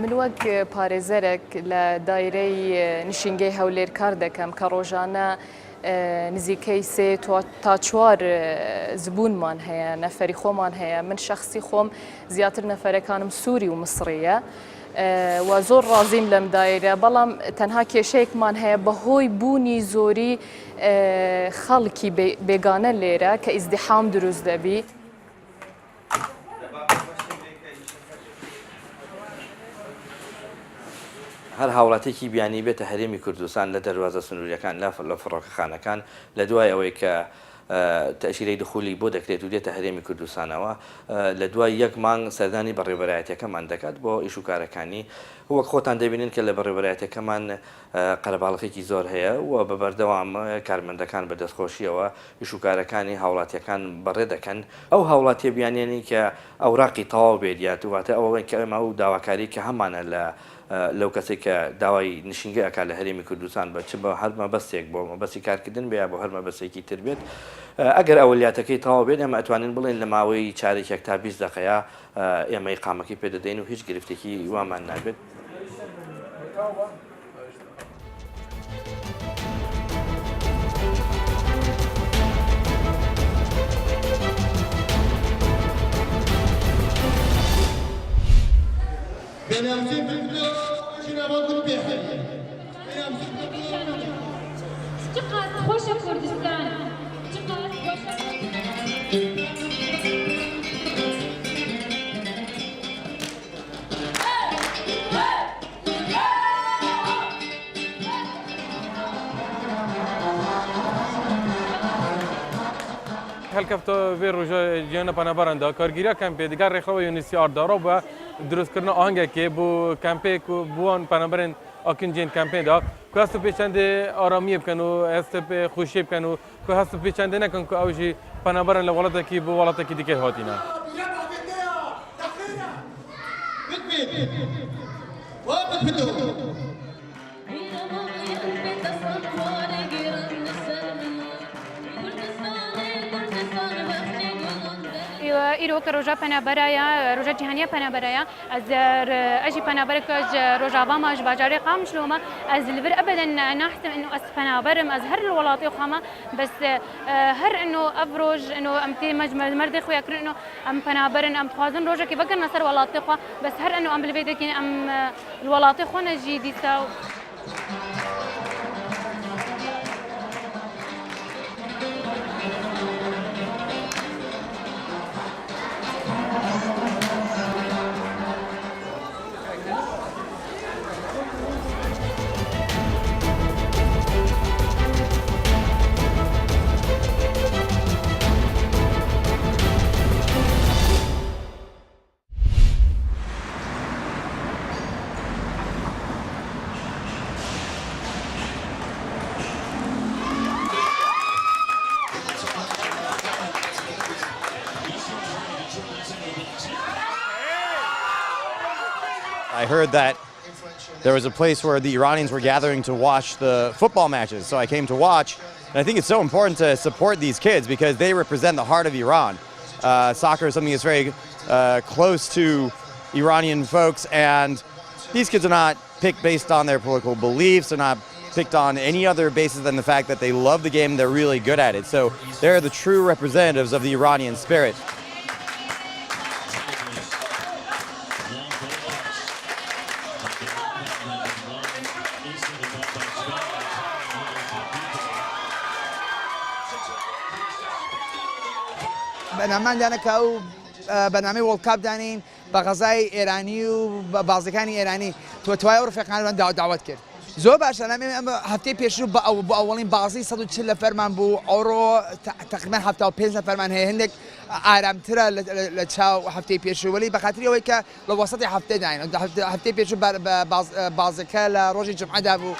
من وەک پارێزەرێک لە دایرەی نشینگەی هەولێر کار دەکەم کە ڕۆژانە نزیکەی 3 تا 4 زبونمان هەیە، نەفەری خۆمان هەیە. من شخصی خۆم زیاتر نەفەرەکانم سووری و مسریە و زۆر ڕازیم لەم دایرە، بەڵام تەنها کێشەیەکمان هەیە بەهۆی بوونی زۆری خەڵکی بێگانە لێرە کە ئیزدیحام دروست دەبی. هەر هاوڵاتێکی بیانی بێتە هەرێمی کوردستان لە دەواازە سنووریەکان لە فڕۆکەخانەکان لە دوای ئەوەی کە تەشیرەی دخولی بۆ دەکرێت و دێتە هەرێمی کوردستانەوە لە دوای یەک مانگ سەردانی بەڕێوەبەرایەتەکەمان دەکات بۆ ئیشوکارەکانی وەک خۆتان دەبینن کە لە بەڕێوەبەرایەتەکەمان قەرەباڵغێکی زۆر هەیە و بە بەردەوام کارمەندەکان بە دەستخۆشیەوە ئیشوکارەکانی هاوڵاتیەکان بەڕێ دەکەن. ئەو هاوڵاتیە بیانێنی کە ئەوراقی تەواو بێت یاتواتە ئەوەی کە ئەمە و داواکاری کە هەمانە لەو کەسێک کە داوای نشینگە ئەکات لە هەرێمی کوردستان بە چ بە هەر مەبەستێک بۆ مەبەستی کارکردن بێ بۆ هەر مەبەستێکی تر بێت. ئەگەر ئەولیاتەکەی تەواو بێت ئەمە ئەتوانین بڵێن لە ماوەی چارێکێک تا 20 دقەیە ئێمە ئیقامەکەی پێدەدەین و هیچ گرفتێکی وامان نابێت. خوش کردستان هەلکەفتە vê roja ciyana penaberan da kargîriya kempê diğer rêxewa Yunisiardara ve durustkirina ahengekê bû kempê ku bû wan penaberên akincên kempê da ku hest pêçendê aramiyê bikin û hest xweşiyê bikin û ku hest pêçendê nekin ku ew jî penaberan li welatekî bû welatekî dikê hatîne. ایرو که روزا پنابرایا روزا جهانیه پنابرایا از اجی پنابرکج روزا واماج باجاری قامش لوما از الفر ابدا نحتم انه از پنابرم از هر الولاط خامه بس هر انه افروج انه امتي مرد خويا كر انه ام پنابرن ام خوازن روزا كي فكر نصر ولاط خو بس هر انه ام بالبيت كي ام الولاط خو نجي ديساو I heard that there was a place where the Iranians were gathering to watch the football matches, so I came to watch. And I think it's so important to support these kids because they represent the heart of Iran. Soccer is something that's very close to Iranian folks, and these kids are not picked based on their political beliefs. They're not picked on any other basis than the fact that they love the game and they're really good at it. So they're the true representatives of the Iranian spirit. بەنامان دانەکە و بەنامەی وڵد کاپ دانین بە غەزای ئێرانی و بازەکانی ئێرانی تۆتوای ئەو ڕفێقانمان داوات کرد. زۆر باشە ئەمە هەفتەی پێشوو بە ئەوڵین بازی 140 نەفەرمان بوو ئەوڕۆ تقریبان 75 نەفەرمان هەیە هەندێک ئارامترە لە چاو هەفتەی پێشووەلی بەخاطری ئەوەی کە لە وەسەتی هەفتەداین هەفتەی پێشوو بازەکە لە ڕۆژی جمعەدا بوو